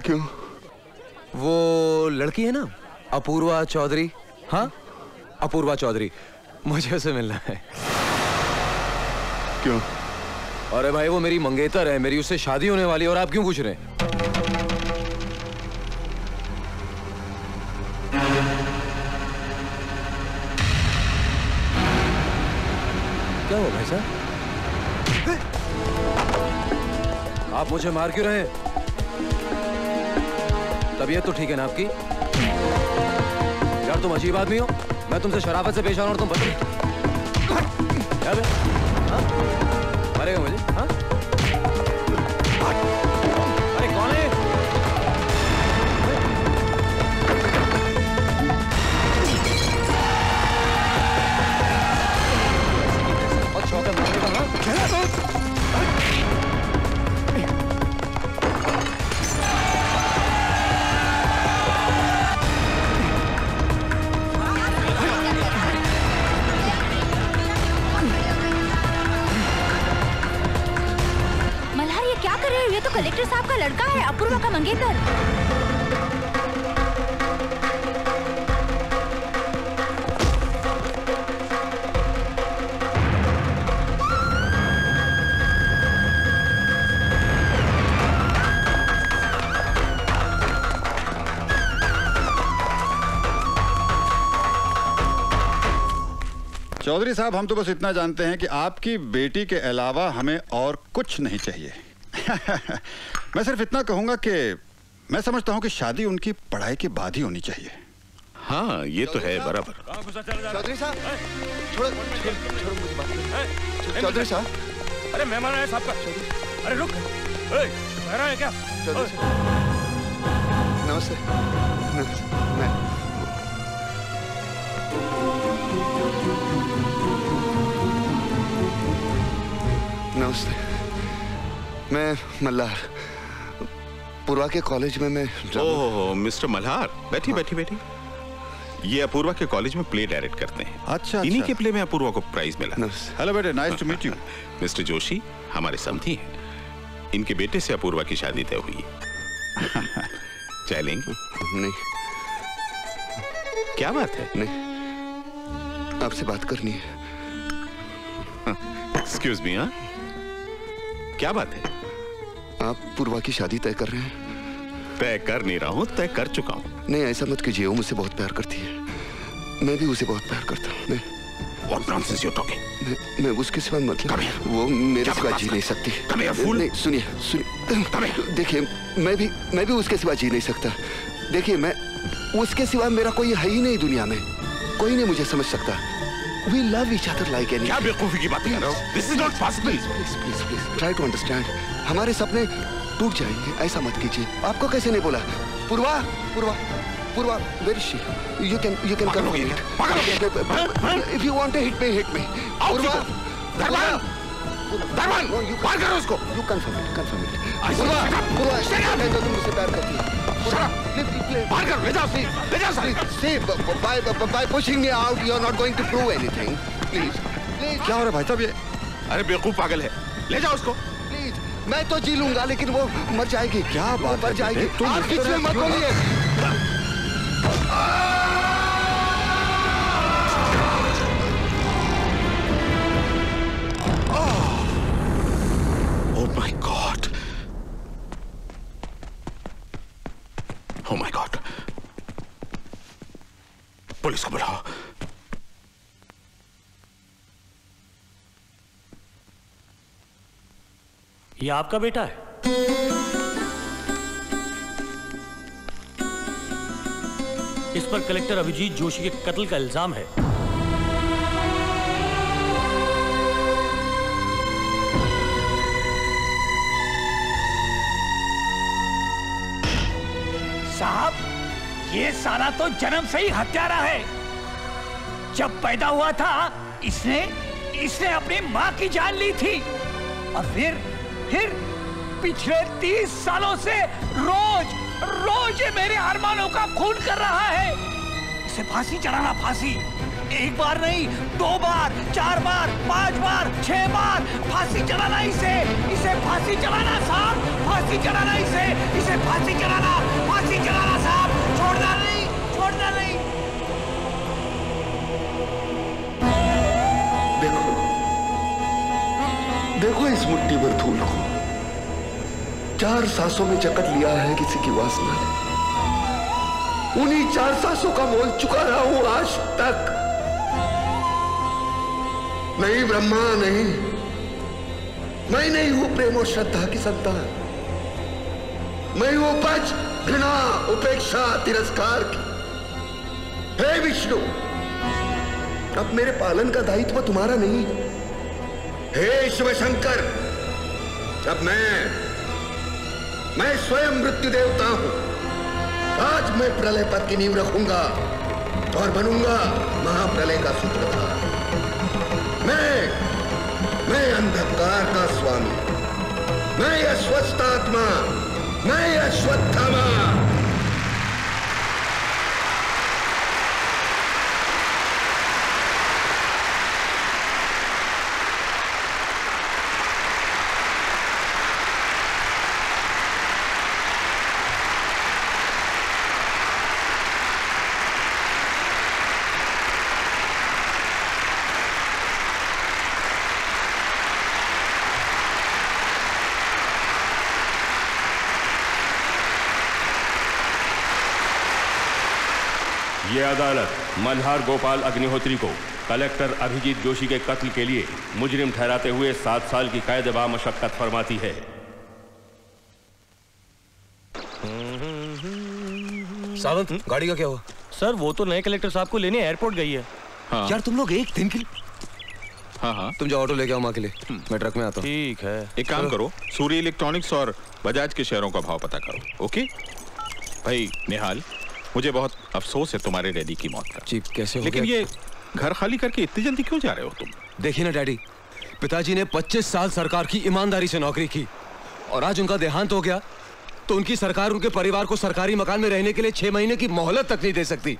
क्यों? वो लड़की है ना, अपूर्वा चौधरी। हाँ, अपूर्वा चौधरी, मुझे उसे मिलना है। क्यों? अरे भाई वो मेरी मंगेतर है, मेरी उससे शादी होने वाली है, और आप क्यों पूछ रहे हैं? क्या हुआ भाई साहब? आप मुझे मार क्यों रहे हैं? तबीयत तो ठीक है ना आपकी? यार तुम अजीब आदमी हो, मैं तुमसे शराफत से पेश आ रहा हूं और तुम बदल क्या बे? हाँ? मारेगा मुझे? हाँ? अरे कौन है? और शौक है मारने का? हाँ? ये तो कलेक्टर साहब का लड़का है, अपूर्वा का मंगेतर। चौधरी साहब, हम तो बस इतना जानते हैं कि आपकी बेटी के अलावा हमें और कुछ नहीं चाहिए। मैं सिर्फ इतना कहूंगा कि मैं समझता हूं कि शादी उनकी पढ़ाई के बाद ही होनी चाहिए। हाँ, ये तो है बराबर। चौधरी साहब, छोड़ो मुझे बात। चौधरी साहब, अरे मेहमान आए साहब का। अरे रुक, कह रहा है क्या? चौधरी साहब, नमस्ते। नमस्ते, मैं मल्हार, पूर्वा के कॉलेज में मैं। ओह मिस्टर मल्हार, बैठी बैठी बैठी। ये अपूर्वा के कॉलेज में प्ले डायरेक्ट करते हैं। अच्छा, इन्हीं के प्ले में अपूर्वा को प्राइज मिला। हेलो बेटे, nice to meet you. Mister Joshi हमारे समधी हैं, इनके बेटे से अपूर्वा की शादी तय हुई है। चाय लेंगे? नहीं। क्या बात है? नहीं, आपसे बात करनी है। Excuse me. हाँ, क्या बात है? आप पूर्वा की शादी तय कर रहे हैं? तय कर नहीं रहा हूँ, तय कर चुका हूँ। नहीं, ऐसा मत कीजिए, वो मुझसे बहुत प्यार करती है। मैं भी उसे बहुत प्यार करता हूँ। What nonsense you're talking? मैं उसके सिवा मतलब वो मेरे सिवा जी नहीं सकती। नहीं, सुनिए, देखिए, मैं भी उसके सिवा जी नहीं सकता। देखिए, मैं उसके सिवा मेरा कोई है ही नहीं दुनिया में। कोई नहीं मुझे समझ सकता। We love each other like anything. क्या बेवकूफी की बात कर रहे हो? This is not possible. Please, try to understand. हमारे सपने टूट जाएंगे, ऐसा मत कीजिए। आपको कैसे नहीं बोला? पूर्वा, where is she? You can come here. If you want to hit me. पूर्वा, दरबान, मार करो उसको। You confirm it. पूर्वा, मैं तो तुम मुझसे प्यार करती है। मार करो, ले जाओ। See, by pushing me out, you are not going to prove anything. Please. क्या हो रहा है भाई साहब? ये अरे बेवकूफ पागल है, ले जाओ उसको। प्लीज, मैं तो जी लूंगा, लेकिन वो मर जाएगी। क्या बात मर जाएगी? आप बीच में मत बोलिए। Oh my God. Oh my God. Police को बुलाओ। ये आपका बेटा है? इस पर कलेक्टर अभिजीत जोशी के कत्ल का इल्जाम है। साहब, ये साला तो जन्म से ही हत्यारा है। जब पैदा हुआ था इसने अपनी माँ की जान ली थी, और फिर पिछले 30 सालों से रोज ये मेरे अरमानों का खून कर रहा है। इसे फांसी चढ़ाना, फांसी। एक बार नहीं, 2 बार, 4 बार, 5 बार, 6 बार फांसी चढ़ाना इसे फांसी चढ़ाना साहब, फांसी चढ़ाना इसे फांसी चढ़ाना साहब, छोड़ना नहीं। देखो इस मुट्ठी भर धूल को 4 सांसों में जकड़ लिया है किसी की वासना ने। उन्हीं 4 सांसों का मोल चुका रहा हूं आज तक। नहीं ब्रह्मा, नहीं, मैं नहीं हूं प्रेम और श्रद्धा की संतान। मैं हूं उपज, घृणा, उपेक्षा, तिरस्कार की। हे विष्णु, अब मेरे पालन का दायित्व तुम्हारा नहीं है। हे शिव शंकर, अब मैं स्वयं मृत्यु देवता हूं। आज मैं प्रलय पथ की नींव रखूंगा और बनूंगा महाप्रलय का सूत्रधार। मैं अंधकार का स्वामी, मैं अश्वत्थ आत्मा, मैं अश्वत्थामा। ये अदालत मल्हार गोपाल अग्निहोत्री को कलेक्टर अभिजीत जोशी के कत्ल के लिए मुजरिम ठहराते हुए 7 साल की कैद बामशक्कत फरमाती है। सावंत, गाड़ी का क्या हुआ? सर वो तो नए कलेक्टर साहब को लेने एयरपोर्ट गई है। हाँ। यार तुम लोग एक दिन के लिए। हाँ, तुम जाओ ऑटो लेके आओ माँ के लिए, मैं ट्रक में आता हूँ। ठीक है। एक काम करो, सूर्य इलेक्ट्रॉनिक्स और बजाज के शेयरों का भाव पता करो। ओके भाई निहाल, मुझे बहुत अफसोस है तुम्हारे डैडी की मौत का। जी, कैसे हो लेकिन गया? ये घर खाली करके इतनी जल्दी क्यों जा रहे हो तुम? देखिए ना डैडी, पिताजी ने 25 साल सरकार की ईमानदारी से नौकरी की और आज उनका देहांत हो गया तो उनकी सरकार उनके परिवार को सरकारी मकान में रहने के लिए 6 महीने की मोहलत तक नहीं दे सकती।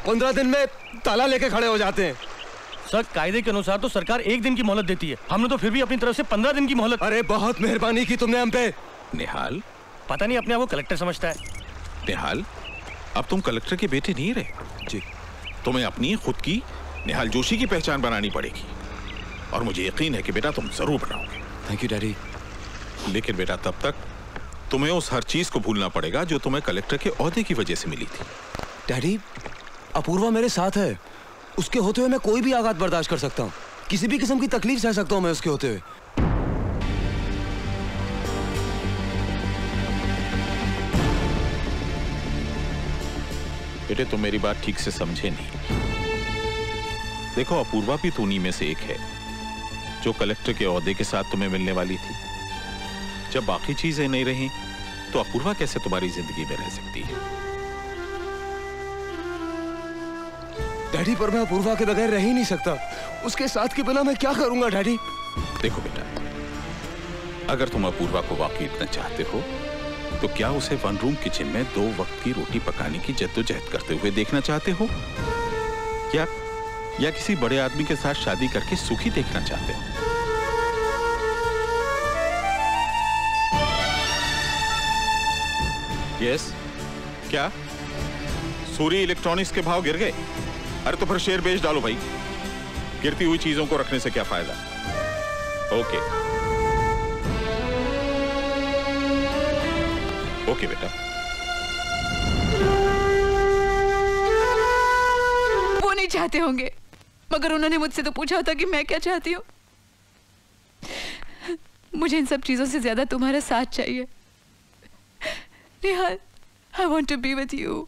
15 दिन में ताला लेके खड़े हो जाते हैं। सर कायदे के अनुसार तो सरकार 1 दिन की मोहलत देती है, हमने तो फिर भी अपनी तरफ से 15 दिन की मोहलत। अरे बहुत मेहरबानी की तुमने हम पे। निहाल, पता नहीं अपने आप को कलेक्टर समझता है। निहाल, अब तुम कलेक्टर के बेटे नहीं रहे जी। तुम्हें अपनी खुद की निहाल जोशी की पहचान बनानी पड़ेगी और मुझे यकीन है कि बेटा तुम जरूर बनाओगे। Thank you daddy. लेकिन बेटा तब तक तुम्हें उस हर चीज को भूलना पड़ेगा जो तुम्हें कलेक्टर के ओहदे की वजह से मिली थी। डैडी, अपूर्वा मेरे साथ है, उसके होते हुए मैं कोई भी आघात बर्दाश्त कर सकता हूँ, किसी भी किस्म की तकलीफ सह सकता हूँ मैं उसके होते हुए। बेटे तुम मेरी बात ठीक से समझे नहीं। देखो अपूर्वा भी तो उन्हीं में से एक है जो कलेक्टर के ओहदे के साथ तुम्हें मिलने वाली थी। जब बाकी चीजें नहीं रही तो अपूर्वा कैसे तुम्हारी जिंदगी में रह सकती है? डैडी, पर मैं अपूर्वा के बगैर रह ही नहीं सकता, उसके साथ के बिना मैं क्या करूंगा डैडी? देखो बेटा, अगर तुम अपूर्वा को वाकई इतना चाहते हो तो क्या उसे 1 रूम किचन में 2 वक्त की रोटी पकाने की जद्दोजहद करते हुए देखना चाहते हो या किसी बड़े आदमी के साथ शादी करके सुखी देखना चाहते हो? यस, क्या सूर्य इलेक्ट्रॉनिक्स के भाव गिर गए? अरे तो फिर शेयर बेच डालो भाई, गिरती हुई चीजों को रखने से क्या फायदा? ओके बेटा। वो नहीं चाहते होंगे, मगर उन्होंने मुझसे तो पूछा होता कि मैं क्या चाहती हूँ। मुझे इन सब चीजों से ज्यादा तुम्हारा साथ चाहिए। Nihal, I want to be with you.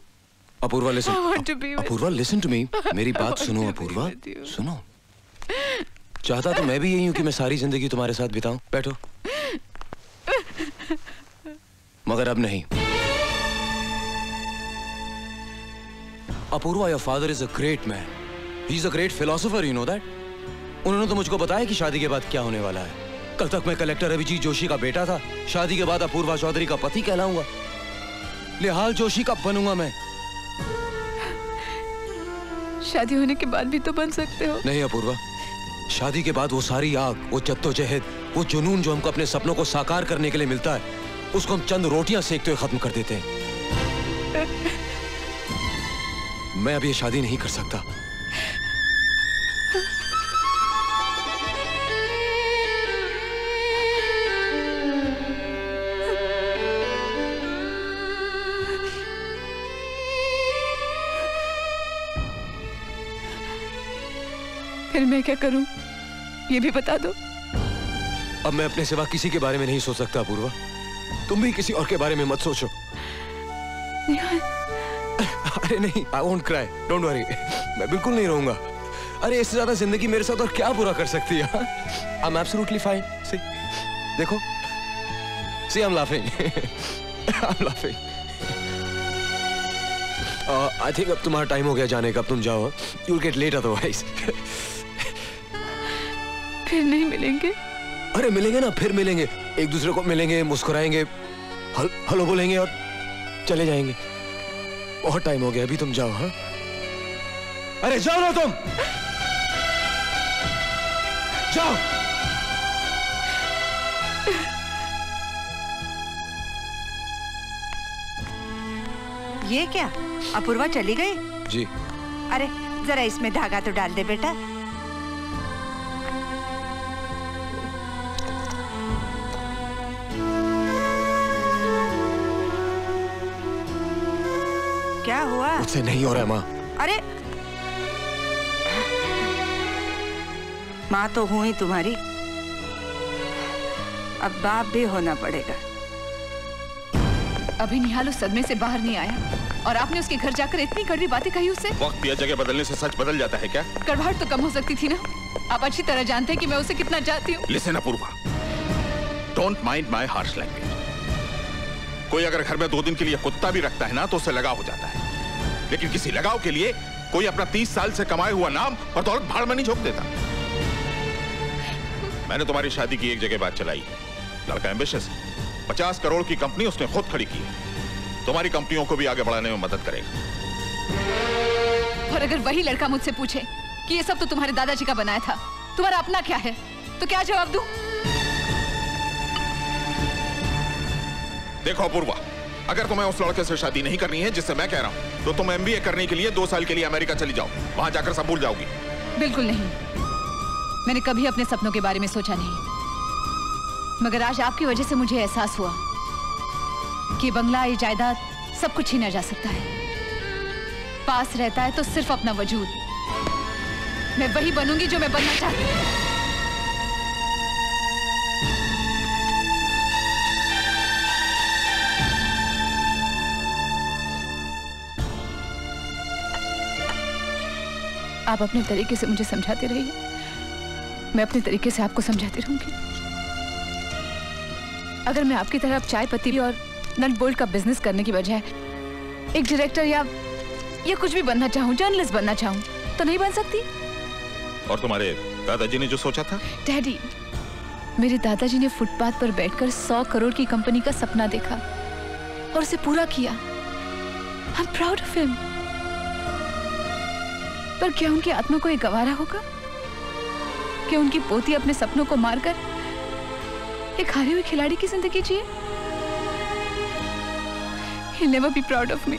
Apoorva listen, I want to be with Apoorva listen to me, मेरी बात सुनो अपूर्वा, सुनो। चाहता तो मैं भी यही हूँ कि मैं सारी जिंदगी तुम्हारे साथ बिताऊं। बैठो। मगर अब नहीं। Apoorva, your father is a great man. He's a great philosopher, you know that? उन्होंने तो मुझको बताया कि शादी के बाद क्या होने वाला है। कल तक मैं कलेक्टर अभिजीत जोशी का बेटा था, शादी के बाद अपूर्वा चौधरी का पति कहलाऊंगा, निहाल जोशी का बनूंगा मैं। शादी होने के बाद भी तो बन सकते हो। नहीं अपूर्वा, शादी के बाद वो सारी आग, वो जद्दोजहद, वो जुनून जो हमको अपने सपनों को साकार करने के लिए मिलता है, उसको हम चंद रोटियां सेकते हुए खत्म कर देते हैं। मैं अब ये शादी नहीं कर सकता। फिर मैं क्या करूं, ये भी बता दो। अब मैं अपने सिवा किसी के बारे में नहीं सोच सकता अपूर्वा। तुम भी किसी और के बारे में मत सोचो। अरे नहीं, I won't cry, don't worry। मैं बिल्कुल नहीं रहूंगा। अरे इससे ज्यादा जिंदगी मेरे साथ और क्या बुरा कर सकती है? I'm absolutely fine। See, देखो, see I'm laughing। I'm laughing। I think अब तुम्हारा टाइम हो गया जाने का, अब तुम जाओ। You'll get late otherwise। फिर नहीं मिलेंगे? अरे मिलेंगे ना, फिर मिलेंगे, एक दूसरे को मिलेंगे, मुस्कुराएंगे, हेलो बोलेंगे और चले जाएंगे। बहुत टाइम हो गया, अभी तुम जाओ। हाँ, अरे जाओ ना तुम, जाओ। ये क्या, अपूर्वा चली गई? जी। अरे जरा इसमें धागा तो डाल दे बेटा। क्या हुआ? मुझसे नहीं हो रहा है माँ। अरे माँ तो हूं ही तुम्हारी, अब बाप भी होना पड़ेगा। अभी निहाल उस सदमे से बाहर नहीं आया और आपने उसके घर जाकर इतनी कड़वी बातें कही उससे। वक्त या जगह बदलने से सच बदल जाता है क्या? कड़वाहट तो कम हो सकती थी ना। आप अच्छी तरह जानते हैं कि मैं उसे कितना चाहती हूँ। Listen Apoorva, don't mind my harsh language. कोई अगर घर में 2 दिन के लिए कुत्ता भी रखता है ना तो उससे लगाव हो जाता है, लेकिन किसी लगाव के लिए कोई अपना 30 साल से कमाए हुआ नाम और दौलत भाड़ में नहीं झोंक देता। मैंने तुम्हारी शादी की एक जगह बात चलाई, लड़का एम्बिशियस है, 50 करोड़ की कंपनी उसने खुद खड़ी की है, तुम्हारी कंपनियों को भी आगे बढ़ाने में मदद करेगा। और अगर वही लड़का मुझसे पूछे कि ये सब तो तुम्हारे दादाजी का बनाया था, तुम्हारा अपना क्या है, तो क्या जवाब दूं? देखो अपूर्वा, अगर तुम्हें उस लड़के से शादी नहीं करनी है जिससे मैं कह रहा हूं, तो तुम MBA करने के लिए 2 साल के लिए अमेरिका चली जाओ, वहां जाकर सब भूल जाओगी। बिल्कुल नहीं, मैंने कभी अपने सपनों के बारे में सोचा नहीं, मगर आज आपकी वजह से मुझे एहसास हुआ कि बंगला, ये जायदाद, सब कुछ छीना जा सकता है। पास रहता है तो सिर्फ अपना वजूद। मैं वही बनूंगी जो मैं बनना चाहती हूँ। आप अपने तरीके से मुझे समझाते रहिए, मैं अपने तरीके से आपको समझाती रहूंगी। अगर मैं आपकी तरह चाय पत्ती और नट बोल्ट का बिजनेस करने की बजाय एक डायरेक्टर या कुछ भी बनना चाहूँ, जर्नलिस्ट बनना चाहूँ, तो नहीं बन सकती। और तुम्हारे दादाजी ने जो सोचा था? डैडी, मेरे दादाजी ने फुटपाथ पर बैठकर 100 करोड़ की कंपनी का सपना देखा और उसे पूरा किया। I am proud of him. पर क्या उनकी आत्मा को ये गवारा होगा कि उनकी पोती अपने सपनों को मारकर एक हारे हुए खिलाड़ी की जिंदगी जिए? He'll never be proud of me.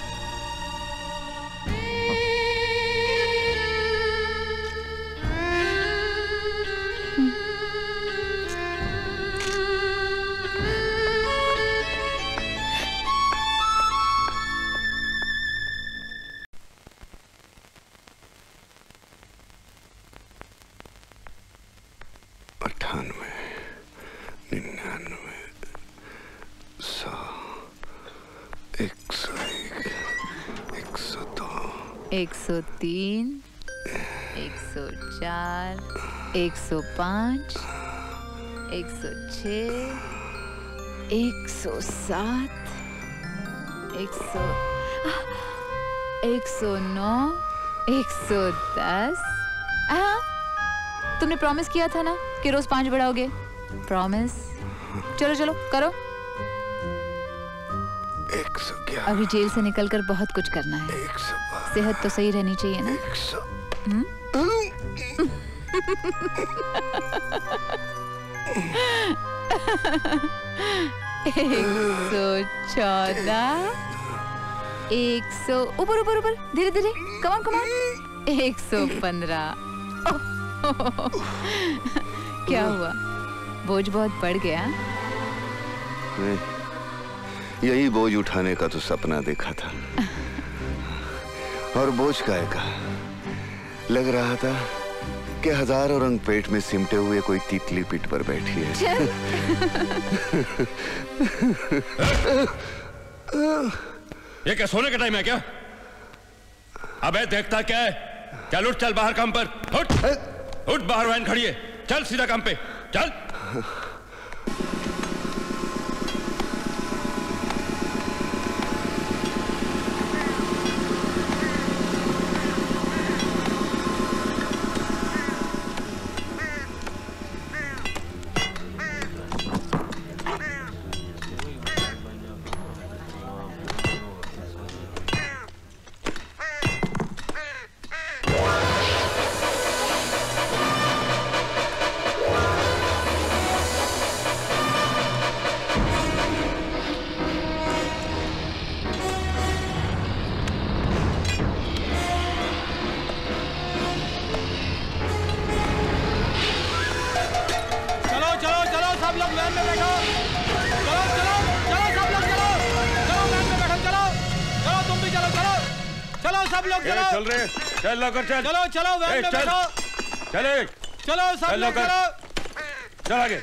एक 103, 104, 105, 106, 107, 109, 110। हाँ, तुमने प्रॉमिस किया था ना कि रोज 5 बढ़ाओगे। प्रॉमिस। चलो चलो करो। 111, अभी जेल से निकलकर बहुत कुछ करना है। 112, सेहत तो सही रहनी चाहिए ना। $114, 100, ऊपर ऊपर ऊपर, धीरे धीरे, कमान कमान, 115। क्या हुआ, बोझ बहुत बढ़ गया? यही बोझ उठाने का तो सपना देखा था, और बोझ काहे का? लग रहा था कि हजारों रंग पेट में सिमटे हुए कोई तितली पीठ पर बैठी है। ये क्या सोने का टाइम है क्या? अबे देखता क्या है? चल उठ, चल बाहर काम पर, उठ उठ, बाहर वैन खड़ी है, चल सीधा काम पे चल। चल रहे, चल लौकर चल, चलो चलो वैन में बैठो, चले, चलो सब लोग चलो, चल आगे।